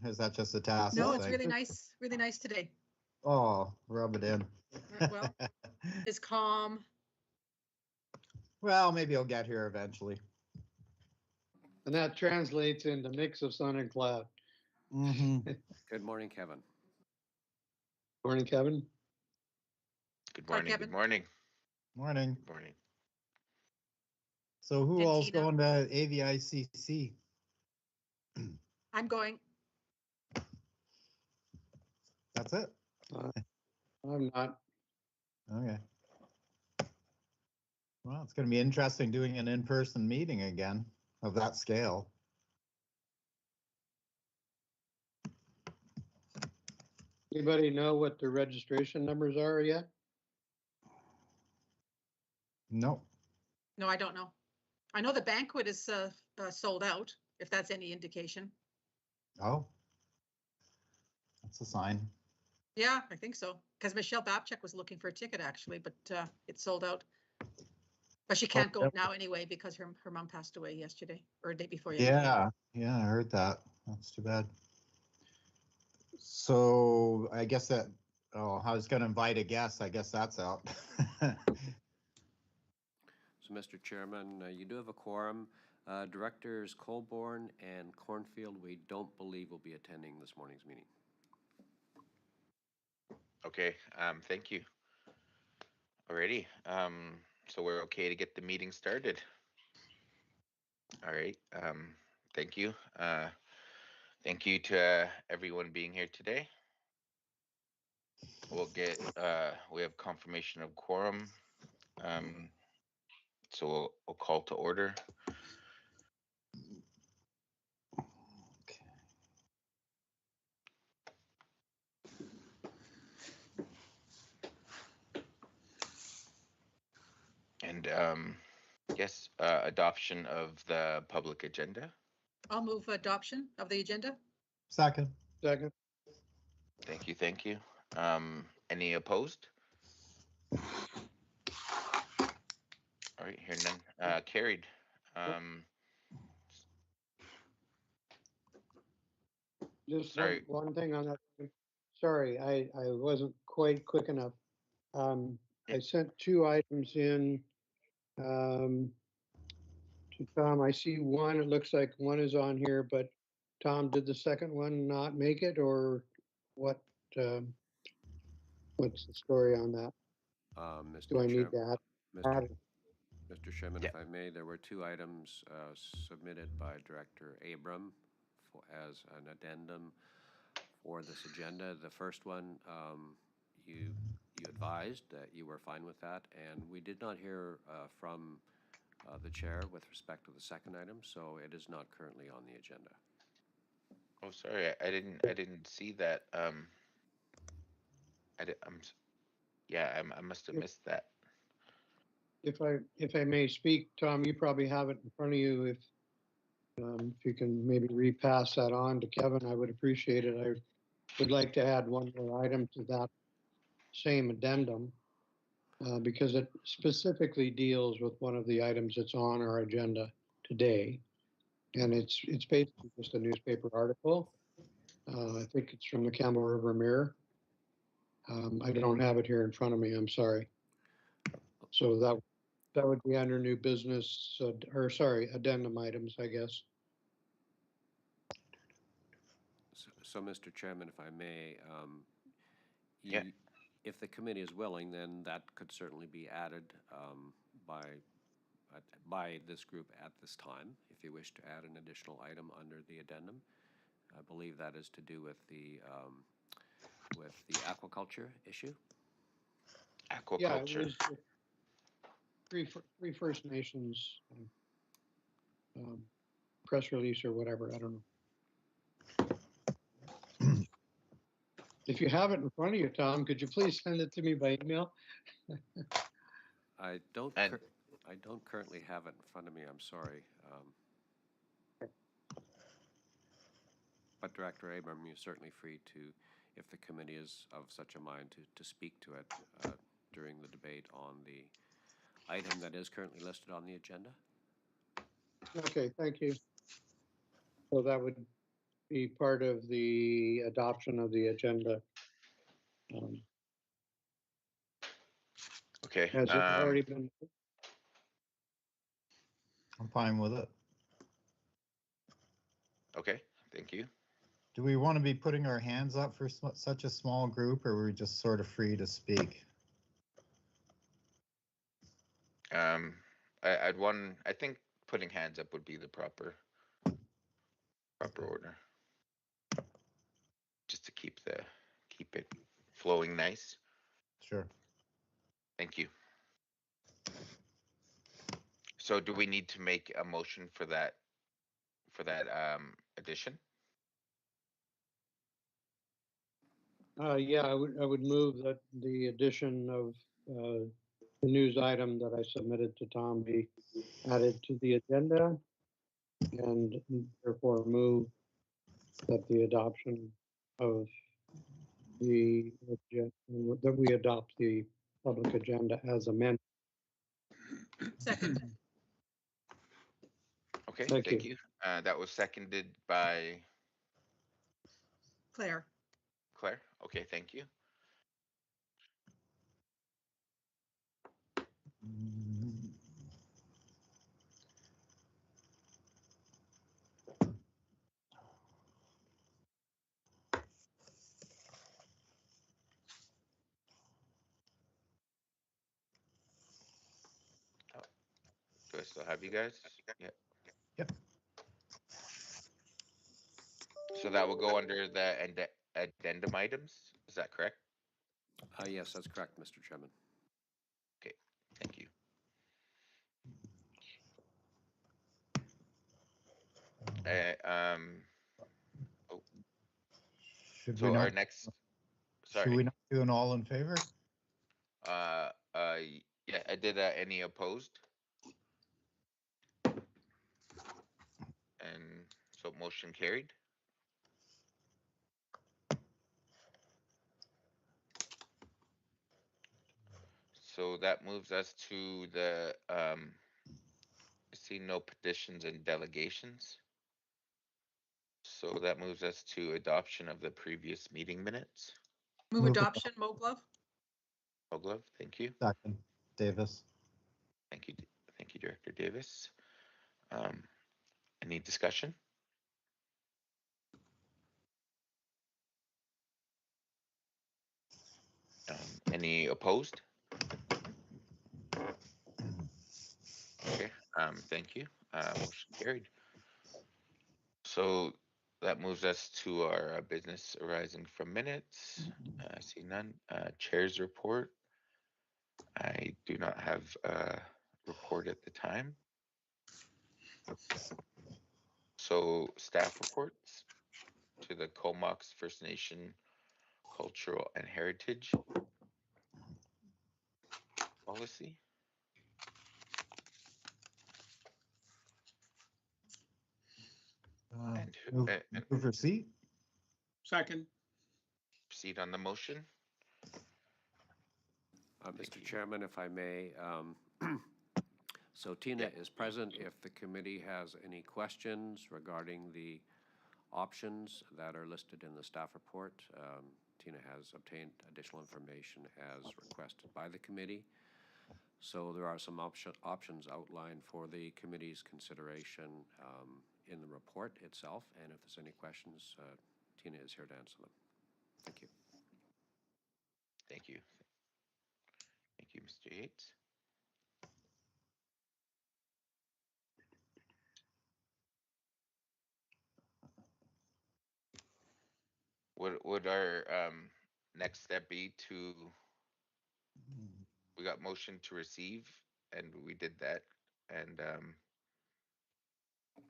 is that just a task? No, it's really nice today. Oh, rub it in. Well, it's calm. Well, maybe I'll get here eventually. And that translates into mix of sun and cloud. Mm-hmm. Good morning, Kevin. Morning, Kevin. Good Hi, morning. Kevin. Good morning. Morning. Good morning. So who And all's Tina? going to AVICC? I'm going. That's it? I'm not. Okay. Well, it's going to be interesting doing an in-person meeting again of that scale. Anybody know what the registration numbers are yet? No. No, I don't know. I know the banquet is sold out, if that's any indication. Oh. That's a sign. Yeah, I think so. Because Michelle Babchuk was looking for a ticket actually, but it's sold out. But she can't go yep. now anyway because her mom passed away yesterday or the day before yesterday. Yeah, I heard that. That's too bad. So I guess that, I was going to invite a guest. I guess that's out. So, Mr. Chairman, you do have a quorum. Directors Colborne and Cornfield, we don't believe will be attending this morning's meeting. Okay, thank you. Alrighty, so we're okay to get the meeting started. All right, thank you. Thank you to everyone being here today. We'll get, we have confirmation of quorum. So we'll call to order. Okay. And yes, adoption of the public agenda. I'll move adoption of the agenda. Second. Second. Thank you, thank you. Any opposed? All right, here none. Carried. Just Sorry. one thing on that. Sorry, I wasn't quite quick enough. I sent 2 items in to Tom. I see one, it looks like one is on here, but Tom, did the second one not make it, or what? What's the story on that? Do I need to add it? Mr. Chairman, Yeah. if I may, there were 2 items submitted by Director Abram as an addendum for this agenda. The first one, you advised that you were fine with that, and we did not hear from the chair with respect to the second item, so it is not currently on the agenda. Oh, sorry, I didn't see that. I must have missed that. If I may speak, Tom, you probably have it in front of you. If you can maybe repass that on to Kevin, I would appreciate it. I would like to add one more item to that same addendum because it specifically deals with one of the items that's on our agenda today. And it's basically just a newspaper article. I think it's from the Campbell River Mirror. I don't have it here in front of me, I'm sorry. So that would be under new business, addendum items, I guess. So Mr. Chairman, if I may, Yeah. if the committee is willing, then that could certainly be added by this group at this time, if you wish to add an additional item under the addendum. I believe that is to do with the aquaculture issue. Aquaculture. Yeah, it was three First Nations press release or whatever, I don't know. If you have it in front of you, Tom, could you please send it to me by email? I don't currently have it in front of me, I'm sorry. But Director Abram, you're certainly free to, if the committee is of such a mind, to speak to it during the debate on the item that is currently listed on the agenda. Okay, thank you. So that would be part of the adoption of the agenda. Um, Okay, Has it already been? I'm fine with it. okay, thank you. Do we want to be putting our hands up for such a small group, or are we just sort of free to speak? I think putting hands up would be the proper order. Just to keep it flowing nice. Sure. Thank you. So do we need to make a motion for that addition? Yeah, I would move that the addition of the news item that I submitted to Tom be added to the agenda, and therefore move that the adoption of that we adopt the public agenda as amended. Second, Okay, Thank thank you. you. That was seconded by Claire. Claire. Okay, thank you. Mm, Do I still have you guys? Yeah. Yep. So that will go under the addendum items. Is that correct? Yes, that's correct, Mr. Chairman. Okay, thank you. Oh, Should we so our not, next, should we sorry. not do an all in favor? Yeah, I did any opposed? And so motion carried. So that moves us to the, I see no petitions and delegations. So that moves us to adoption of the previous meeting minutes. Move Move adoption, Moglove. Oglove, thank you. Second, Davis. Thank you, thank you, Director Davis. Any discussion? Any opposed? Okay, thank you. Motion carried. So that moves us to our business arising from minutes. I see none. Chair's report. I do not have a report at the time. So staff reports to the Comox First Nation Cultural and Heritage Policy. And Move move receipt. Second. proceed on the motion. Thank Mr. you. Chairman, if I may, so Tina is present. If the committee has any questions regarding the options that are listed in the staff report, Tina has obtained additional information as requested by the committee. So there are some options outlined for the committee's consideration in the report itself. And if there's any questions, Tina is here to answer them. Thank you. Thank you. Thank you, Mr. Yates. Would our next step be to, we got motion to receive and we did that, and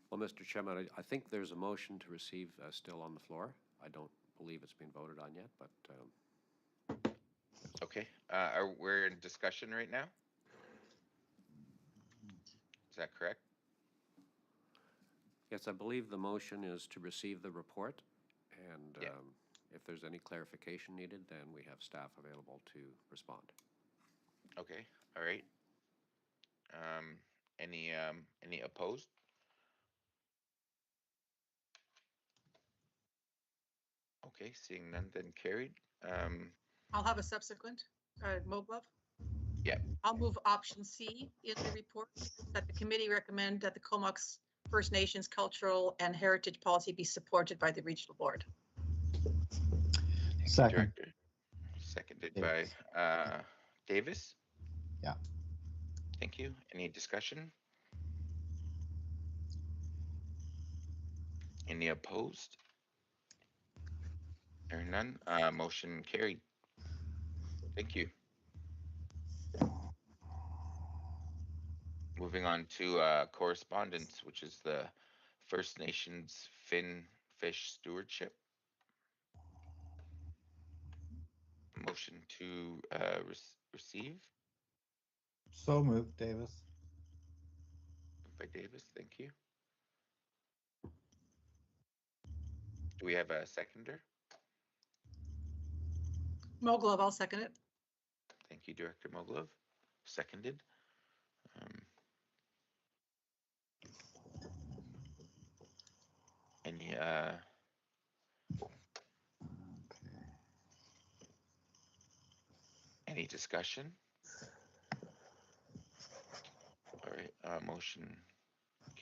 Well, Mr. Chairman, I think there's a motion to receive still on the floor. I don't believe it's been voted on yet, but okay, we're in discussion right now? Is that correct? yes, I believe the motion is to receive the report, and Yeah. if there's any clarification needed, then we have staff available to respond. Okay, all right. Any opposed? Okay, seeing none, then carried. I'll have a subsequent, Moglove. Yeah. I'll move option C in the report, that the committee recommend that the Comox First Nations cultural and heritage policy be supported by the regional board. Thank you, Second. Director. Seconded by Davis. Davis. Yeah. Thank you. Any discussion? Any opposed? Hearing none, motion carried. Thank you. Moving on to correspondence, which is the First Nations Fin Fish Stewardship. Motion to receive So moved, Davis. by Davis, thank you. Do we have a seconder? Moglove, I'll second it. Thank you, Director Moglove. Seconded. Any any discussion? All right, motion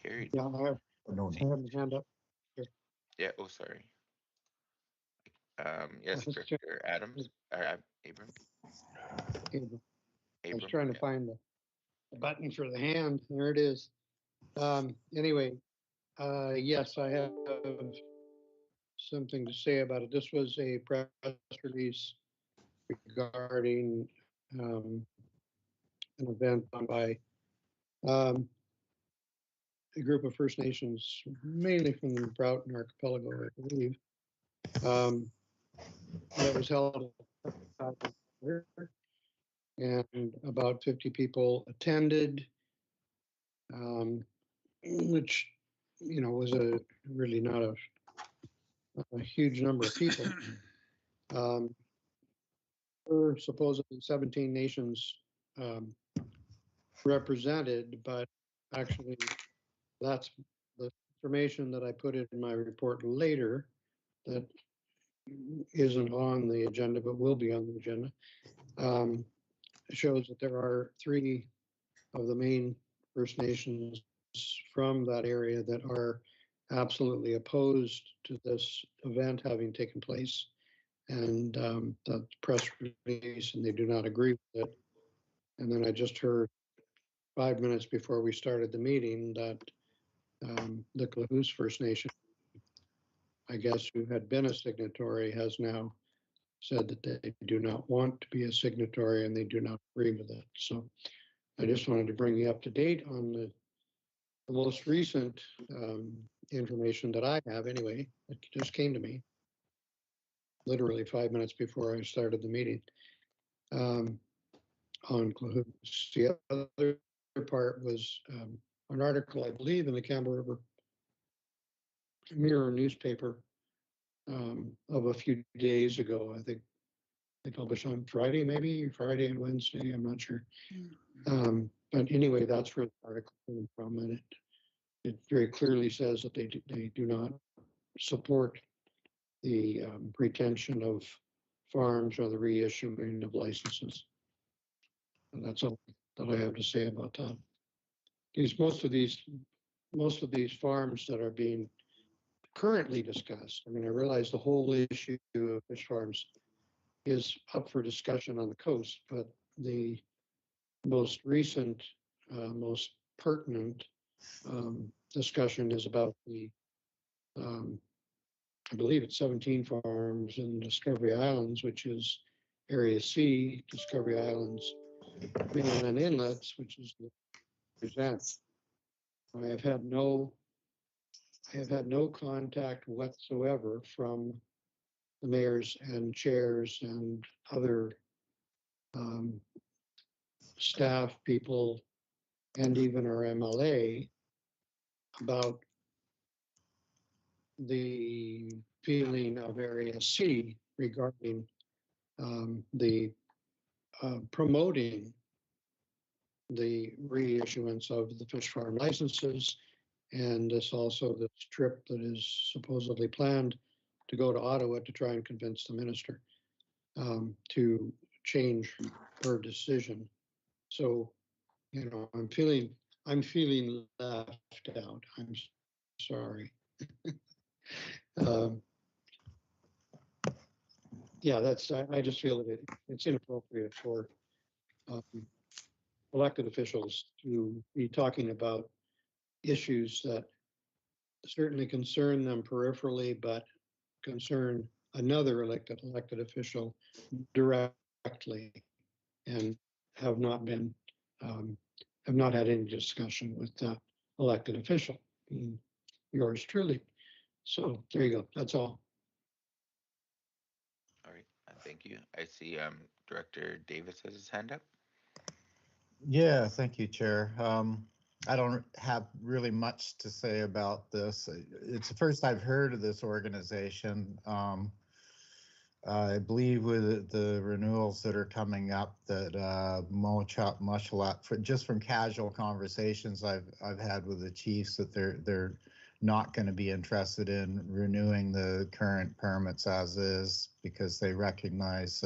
carried. Yeah, I have No, I have my hand up. Yeah, oh, sorry. Yes, That's Director Adams, Abram. I was Abram, trying to yeah. find the button for the hand. There it is. Anyway, yes, I have something to say about it. This was a press release regarding an event done by a group of First Nations, mainly from the Broughton Archipelago, I believe. That was held and about 50 people attended, which, you know, was really not a huge number of people. Were supposedly 17 nations represented, but actually that's the information that I put in my report later that isn't on the agenda, but will be on the agenda. Shows that there are 3 of the main First Nations from that area that are absolutely opposed to this event having taken place. And the press release, and they do not agree with it. And then I just heard 5 minutes before we started the meeting that the Klahoos First Nation, I guess, who had been a signatory, has now said that they do not want to be a signatory and they do not agree with it. So I just wanted to bring you up to date on the most recent information that I have anyway. It just came to me literally 5 minutes before I started the meeting on Klahoos. The other part was an article, I believe, in the Campbell River Mirror newspaper of a few days ago. I think they published on Friday, maybe Friday and Wednesday. I'm not sure. But anyway, that's where the article came from, and it very clearly says that they do not support the retention of farms or the reissuing of licenses. And that's all that I have to say about that. Because most of these farms that are being currently discussed, I mean, I realize the whole issue of fish farms is up for discussion on the coast, but the most recent, most pertinent discussion is about the, I believe it's 17 farms in Discovery Islands, which is Area C, Discovery Islands, Mainland Inlets, which is the present. I have had no contact whatsoever from the mayors and chairs and other staff people and even our MLA about the feeling of Area C regarding the promoting the reissuance of the fish farm licenses, and this also this trip that is supposedly planned to go to Ottawa to try and convince the minister to change her decision. So, you know, I'm feeling left out. I'm sorry. Um, yeah, I just feel that it's inappropriate for elected officials to be talking about issues that certainly concern them peripherally, but concern another elected official directly, and have not been have not had any discussion with the elected official, yours truly. So there you go. That's all. All right, thank you. I see Director Davis has his hand up. Yeah, thank you, Chair. I don't have really much to say about this. It's the first I've heard of this organization. I believe with the renewals that are coming up, that Mochop Mushalat, just from casual conversations I've had with the chiefs, that they're not going to be interested in renewing the current permits as is, because they recognize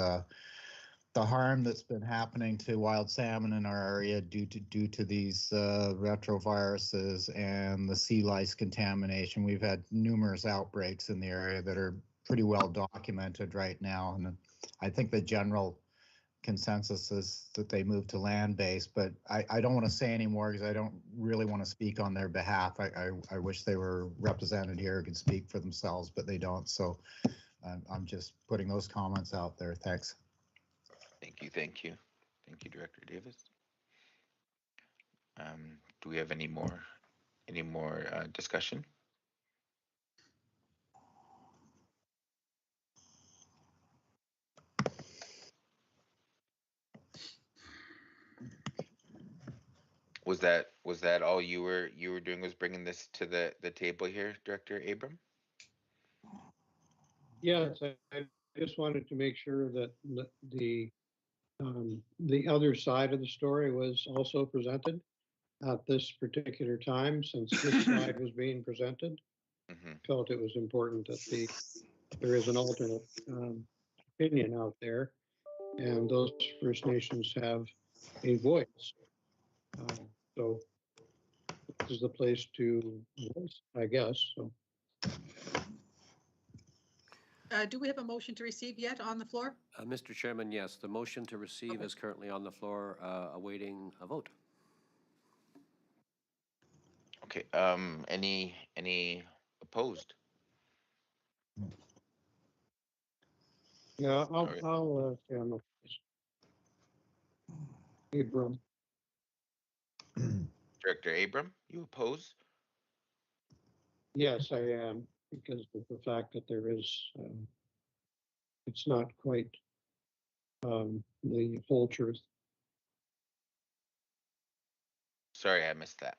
the harm that's been happening to wild salmon in our area due to these retroviruses and the sea lice contamination. We've had numerous outbreaks in the area that are pretty well documented right now, and I think the general consensus is that they move to land-based, but I don't want to say any more because I don't really want to speak on their behalf. I wish they were represented here, could speak for themselves, but they don't. So I'm just putting those comments out there. Thanks. Thank you, thank you. Thank you, Director Davis. Do we have any more discussion? Was that all you were doing, was bringing this to the table here, Director Abram? Yes, I just wanted to make sure that the other side of the story was also presented at this particular time, since this side was being presented. Mm-hmm. Felt it was important that there is an alternate opinion out there, and those First Nations have a voice. So this is the place to voice, I guess. So Do we have a motion to receive yet on the floor? Mr. Chairman, yes, the motion to receive Okay. is currently on the floor, awaiting a vote. Okay, any opposed? yeah, All right. I'll stay on the Abram. Director Abram, you oppose? Yes, I am, because of the fact that there is, it's not quite the whole truth. Sorry, I missed that.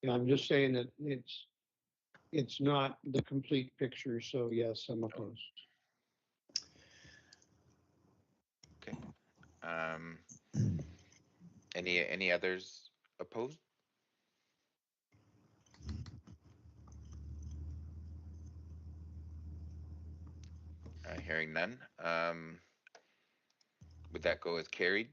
Yeah, I'm just saying that it's not the complete picture, so yes, I'm opposed. Okay. Any others opposed? Hearing none. Would that go as carried?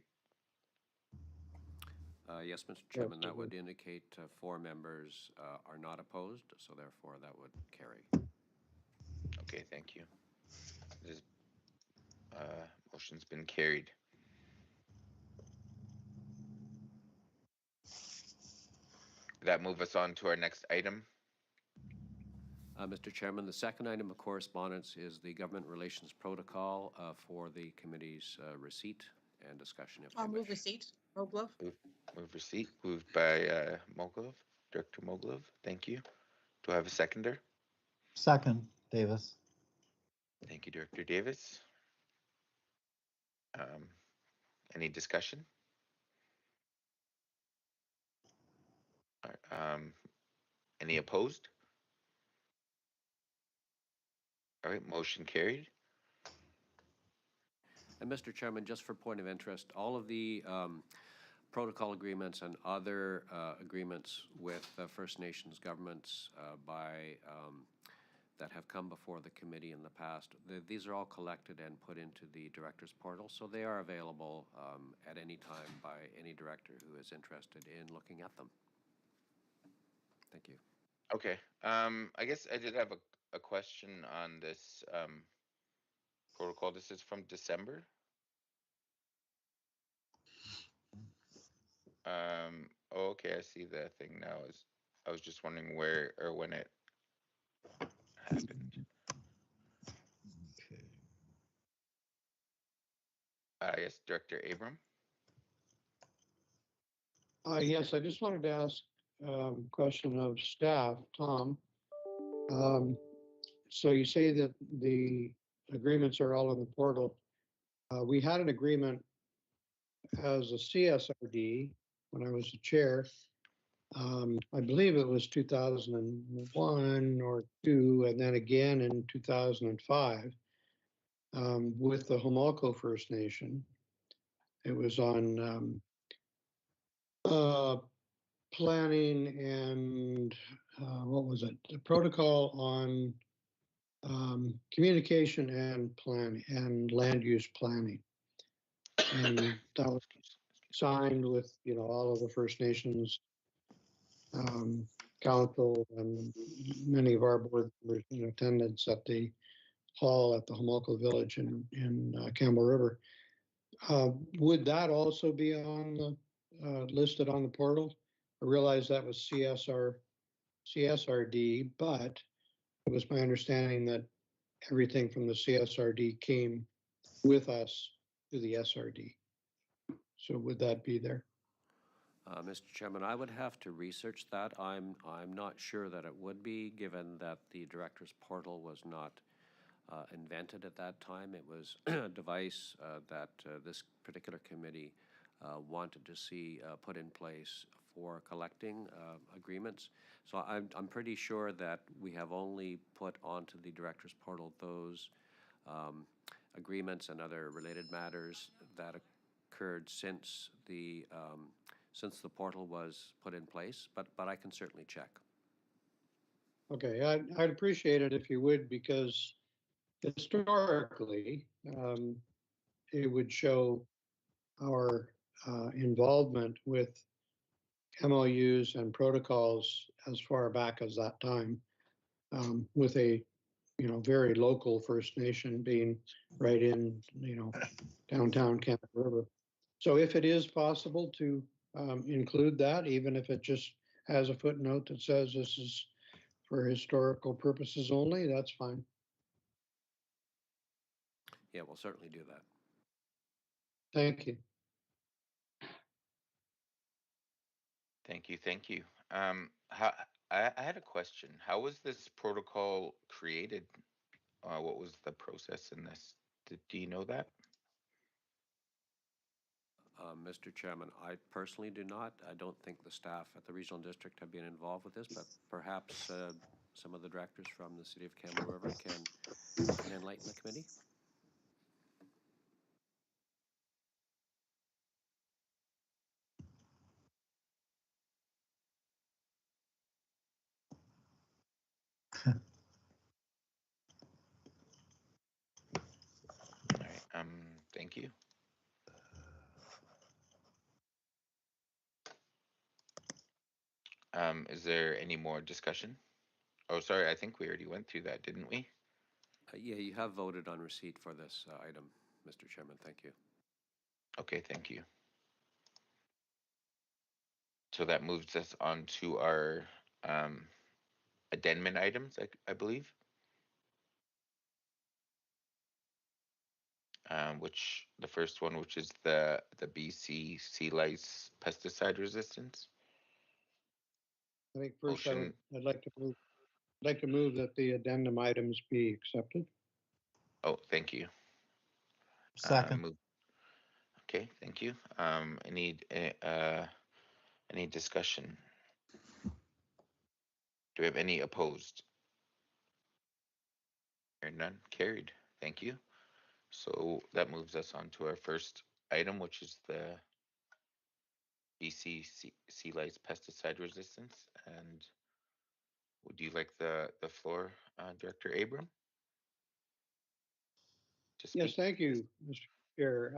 Yes, Mr. Chairman, that would indicate 4 members are not opposed, so therefore that would carry. Okay, thank you. This motion's been carried. That move us on to our next item. Mr. Chairman, the second item of correspondence is the Government Relations Protocol for the committee's receipt and discussion. If I'll they move wish. receipt. Moglove. Move receipt, moved by Moglove, Director Moglove. Thank you. Do I have a seconder? Second, Davis. Thank you, Director Davis. Any discussion? All right, any opposed? All right, motion carried. And Mr. Chairman, just for point of interest, all of the protocol agreements and other agreements with First Nations governments by that have come before the committee in the past. These are all collected and put into the director's portal, so they are available at any time by any director who is interested in looking at them. Thank you. Okay, I guess I did have a question on this, protocol. This is from December. Oh, okay, I see the thing now. I was just wondering where or when it happened. Okay. Yes, Director Abram? Yes, I just wanted to ask question of staff, Tom. Um, So you say that the agreements are all in the portal. We had an agreement as a CSRD when I was the chair. I believe it was 2001 or two, and then again in 2005 with the Homolko First Nation. It was on planning and what was it? The protocol on communication and plan and land use planning. And that was signed with, all of the First Nations council and many of our board members in attendance at the hall at the Homolko Village in Campbell River. Would that also be on the listed on the portal? I realize that was CSRD, but it was my understanding that everything from the CSRD came with us to the SRD. So would that be there? Mr. Chairman, I would have to research that. I'm not sure that it would be, given that the director's portal was not invented at that time. It was a device that this particular committee wanted to see put in place for collecting agreements. So I'm pretty sure that we have only put onto the director's portal those agreements and other related matters that occurred since the portal was put in place, but I can certainly check. Okay, I'd appreciate it if you would, because historically, it would show our involvement with MOUs and protocols as far back as that time, with a, very local First Nation being right in, downtown Campbell River. So if it is possible to include that, even if it just has a footnote that says this is for historical purposes only, that's fine. Yeah, we'll certainly do that. Thank you. Thank you, thank you. How, I had a question. How was this protocol created? What was the process in this? Do you know that? Mr. Chairman, I personally do not. I don't think the staff at the regional district have been involved with this, but perhaps some of the directors from the city of Campbell River can enlighten the committee. All right, thank you. Is there any more discussion? Oh, sorry, I think we already went through that, didn't we? Yeah, you have voted on receipt for this item, Mr. Chairman. Thank you. Okay, thank you. So that moves us on to our addendum items, I believe. Which the first one, which is the BC sea lice pesticide resistance. I think first Motion. I'd like to move that the addendum items be accepted. Oh, thank you. Second. Okay, thank you. Any discussion? Do we have any opposed? Hearing none, carried. Thank you. So that moves us on to our first item, which is the BC sea lice pesticide resistance. And Would you like the floor, Director Abram? To Yes, speak? thank you, Mr. Chair.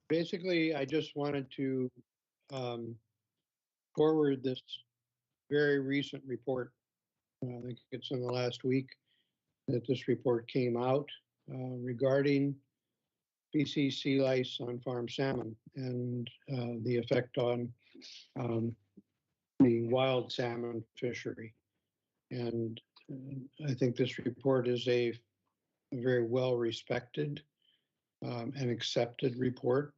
Basically, I just wanted to um, forward this very recent report. I think it's in the last week that this report came out regarding BC sea lice on farm salmon and the effect on the wild salmon fishery. And I think this report is a very well respected and accepted report.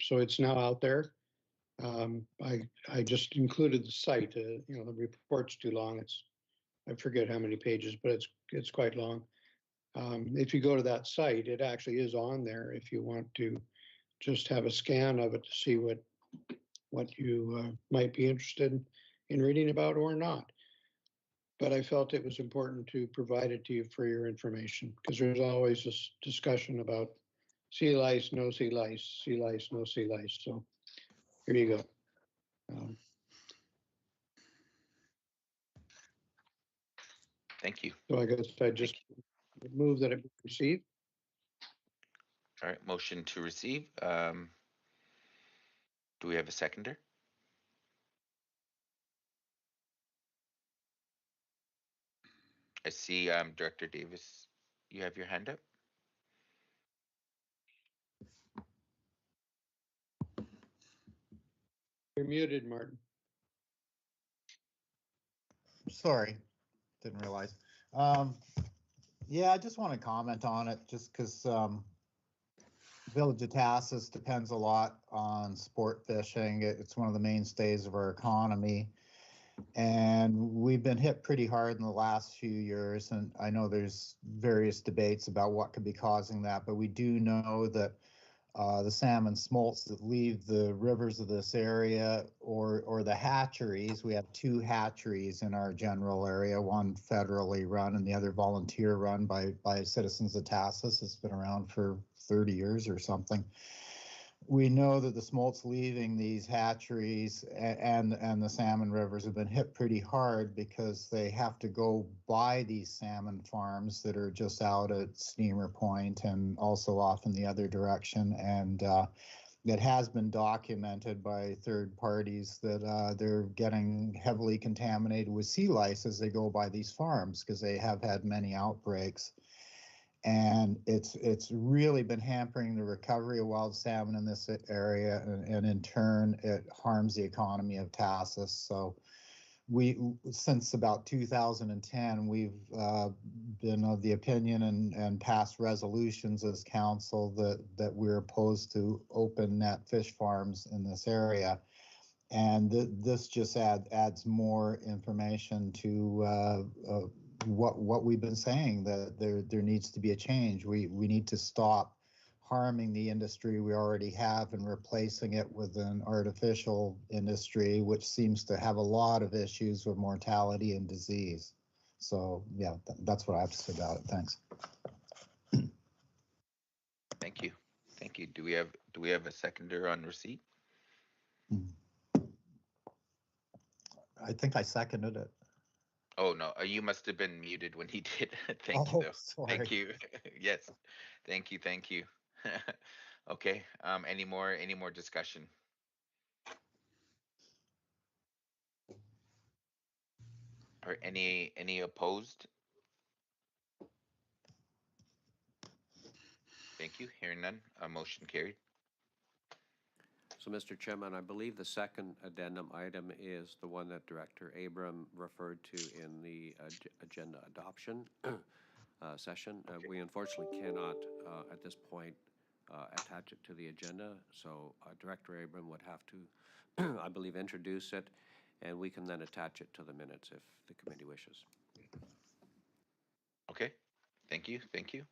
So it's now out there. I just included the site. The report's too long. I forget how many pages, but it's quite long. If you go to that site, it actually is on there if you want to just have a scan of it to see what you might be interested in reading about or not. But I felt it was important to provide it to you for your information because there's always this discussion about sea lice, no sea lice, sea lice, no sea lice. So here you go. Thank you. So I guess I just move that it be received. All right, motion to receive. Do we have a seconder? I see, Director Davis, you have your hand up. You're muted, Martin. Sorry, didn't realize. Yeah, I just want to comment on it just because Village of Tassus depends a lot on sport fishing. It's one of the mainstays of our economy. And we've been hit pretty hard in the last few years. And I know there's various debates about what could be causing that, but we do know that the salmon smolts that leave the rivers of this area or the hatcheries. We have two hatcheries in our general area, one federally run and the other volunteer run by citizens of Tassus. It's been around for 30 years or something. We know that the smolts leaving these hatcheries and the salmon rivers have been hit pretty hard because they have to go by these salmon farms that are just out at Steamer Point and also off in the other direction. And it has been documented by third parties that they're getting heavily contaminated with sea lice as they go by these farms because they have had many outbreaks. And it's really been hampering the recovery of wild salmon in this area, and in turn, it harms the economy of Tassus. So since about 2010, we've been of the opinion and passed resolutions as council that we're opposed to open net fish farms in this area. And this just adds more information to what we've been saying, that there needs to be a change. We need to stop harming the industry we already have and replacing it with an artificial industry, which seems to have a lot of issues with mortality and disease. So yeah, that's what I have to say about it. Thanks. Thank you. Thank you. Do we have a seconder on receipt? I think I seconded it. Oh, no, you must have been muted when he did. Thank you, Oh, though. sorry. Thank you. Yes. Thank you. Thank you. Okay, any more discussion? Or any opposed? Thank you. Hearing none, motion carried. So, Mr. Chairman, I believe the second addendum item is the one that Director Abram referred to in the agenda adoption session. We unfortunately cannot, at this point, attach it to the agenda. So Director Abram would have to, I believe, introduce it, and we can then attach it to the minutes if the committee wishes. Okay, thank you. Thank you.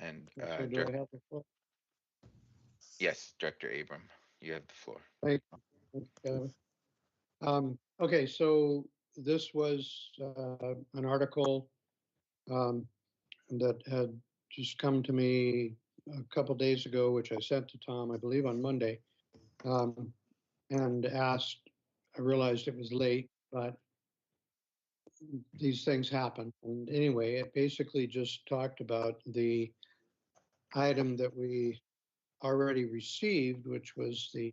And So do I have the floor? yes, Director Abram, you have the floor. Thank you, Kevin. Okay, so this was an article that had just come to me a couple days ago, which I sent to Tom, I believe on Monday. and asked, I realized it was late, but these things happen. And anyway, it basically just talked about the item that we already received, which was the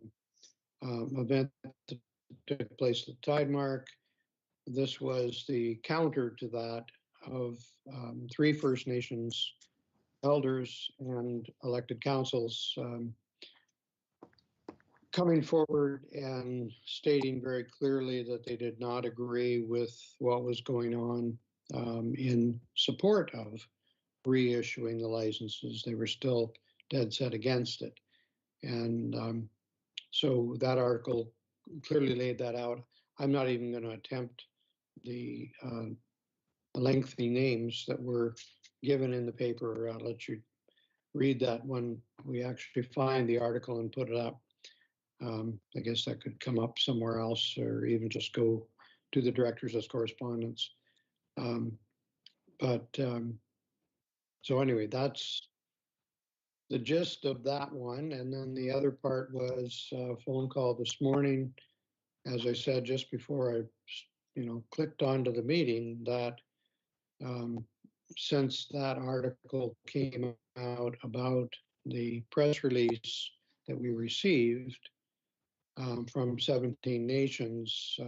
event that took place at Tidemark. This was the counter to that of 3 First Nations elders and elected councils coming forward and stating very clearly that they did not agree with what was going on in support of reissuing the licenses. They were still dead set against it. And so that article clearly laid that out. I'm not even going to attempt the lengthy names that were given in the paper. I'll let you read that when we actually find the article and put it up. I guess that could come up somewhere else or even just go to the directors as correspondence. So anyway, that's the gist of that one. And then the other part was a phone call this morning. As I said, just before I, clicked onto the meeting, that since that article came out about the press release that we received from 17 nations,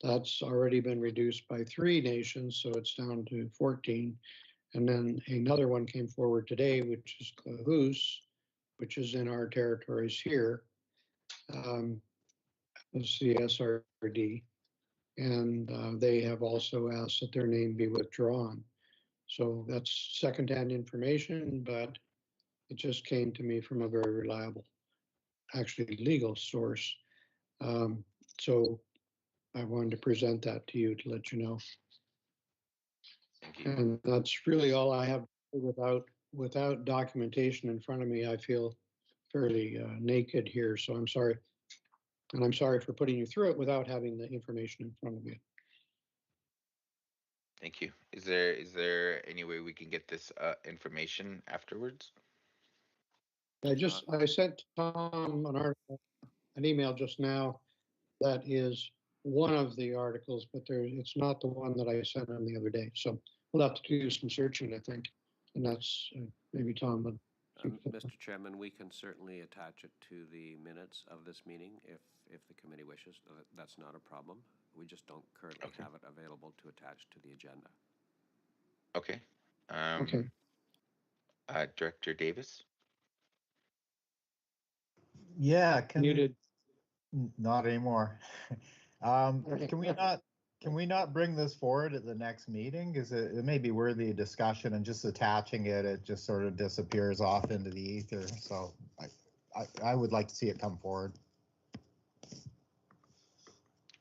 that's already been reduced by 3 nations, so it's down to 14. And then another one came forward today, which is Klahoose, which is in our territories here, the CSRD. And they have also asked that their name be withdrawn. So that's secondhand information, but it just came to me from a very reliable, actually legal source. So I wanted to present that to you to let you know. Thank you. And that's really all I have. Without documentation in front of me, I feel fairly naked here. So I'm sorry. And I'm sorry for putting you through it without having the information in front of you. Thank you. Is there any way we can get this information afterwards? I sent Tom an email just now that is one of the articles, but it's not the one that I sent him the other day. So we'll have to do some searching, I think. And that's maybe Tom would. Mr. Chairman, we can certainly attach it to the minutes of this meeting if the committee wishes. That's not a problem. We just don't currently have it available to attach to the agenda. Okay. Okay. Director Davis? Yeah, Muted. not anymore. Can we not bring this forward at the next meeting? Because it may be worthy of discussion, and just attaching it just sort of disappears off into the ether. So I would like to see it come forward.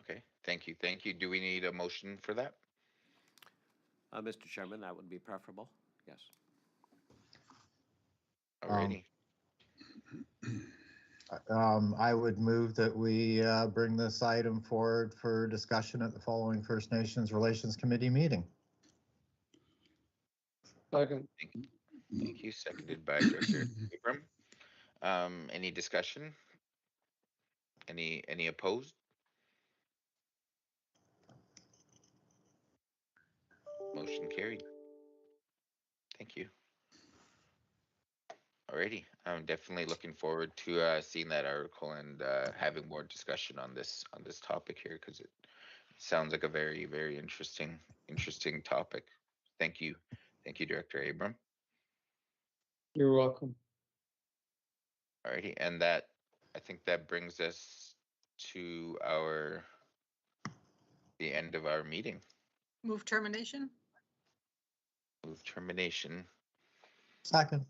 Okay, thank you. Thank you. Do we need a motion for that? Mr. Chairman, that would be preferable. Yes. Alrighty. I would move that we bring this item forward for discussion at the following First Nations Relations Committee meeting. Second. Thank you. Seconded by Director Abram. Any discussion? Any opposed? Motion carried. Thank you. Alrighty, I'm definitely looking forward to seeing that article and having more discussion on this topic here, because it sounds like a very, very interesting topic. Thank you, Director Abram. You're welcome. Alrighty, and I think that brings us to the end of our meeting. Move termination. Move termination. Second.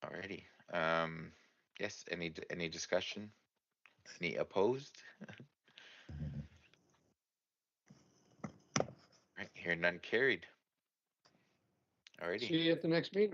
Alrighty. Yes. Any discussion? Any opposed? Right here, none carried. Alrighty. See you at the next meeting.